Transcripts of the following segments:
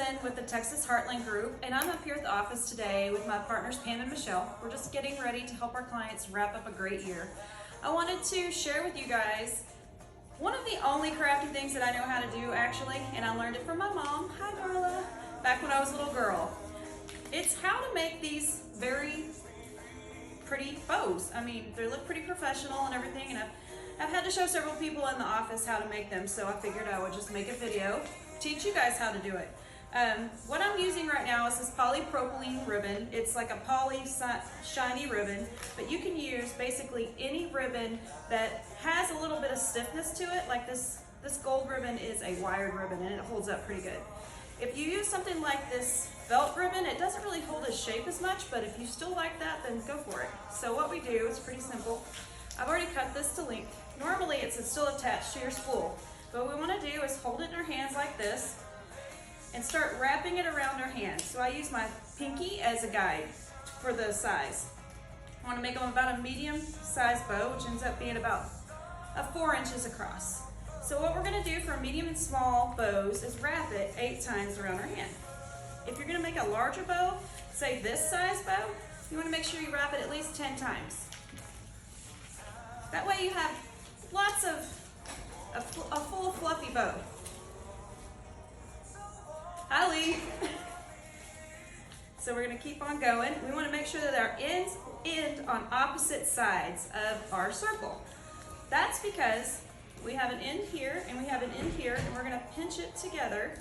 Lynn with the Texas Heartland Group, and I'm up here at the office today with my partners Pam and Michelle. We're just getting ready to help our clients wrap up a great year. I wanted to share with you guys one of the only crafty things that I know how to do actually, and I learned it from my mom, hi Marla, back when I was a little girl. It's how to make these very pretty bows. I mean, they look pretty professional and everything, and I've had to show several people in the office how to make them, so I figured I would just make a video, teach you guys how to do it. What I'm using right now is this polypropylene ribbon. It's like a poly shiny ribbon, but you can use basically any ribbon that has a little bit of stiffness to it. Like this gold ribbon is a wired ribbon and it holds up pretty good. If you use something like this felt ribbon, it doesn't really hold its shape as much, but if you still like that, then go for it. So what we do is pretty simple. I've already cut this to length. Normally it's still attached to your spool, but what we want to do is hold it in our hands like this and start wrapping it around our hands. So I use my pinky as a guide for the size. I want to make them about a medium size bow, which ends up being about 4 inches across. So what we're going to do for medium and small bows is wrap it 8 times around our hand. If you're going to make a larger bow, say this size bow, you want to make sure you wrap it at least 10 times. That way you have lots of a full fluffy bow. Hi Lee. So we're going to keep on going. We want to make sure that our ends end on opposite sides of our circle. That's because we have an end here and we have an end here, and we're going to pinch it together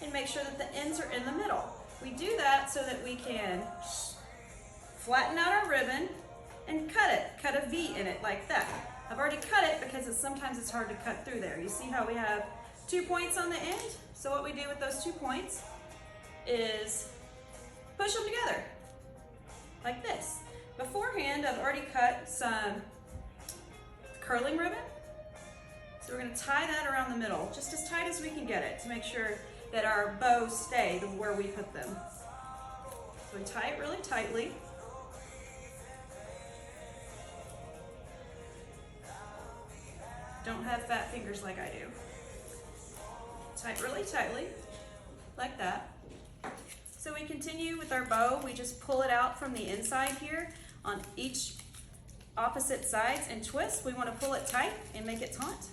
and make sure that the ends are in the middle. We do that so that we can flatten out our ribbon and cut a V in it like that. I've already cut it because sometimes it's hard to cut through there. You see how we have 2 points on the end? So what we do with those 2 points is push them together like this. Beforehand, I've already cut some curling ribbon. So we're going to tie that around the middle, just as tight as we can get it to make sure that our bows stay where we put them. So we tie it really tightly. Don't have fat fingers like I do. Tie it really tightly, like that. So we continue with our bow. We just pull it out from the inside here on each opposite sides and twist. We want to pull it tight and make it taut.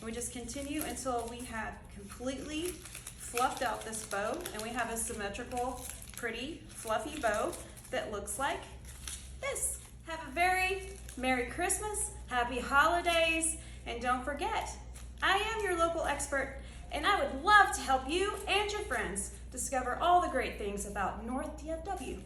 We just continue until we have completely fluffed out this bow and we have a symmetrical, pretty, fluffy bow that looks like this. Have a very Merry Christmas, Happy Holidays, and don't forget, I am your local expert, and I would love to help you and your friends discover all the great things about North DFW.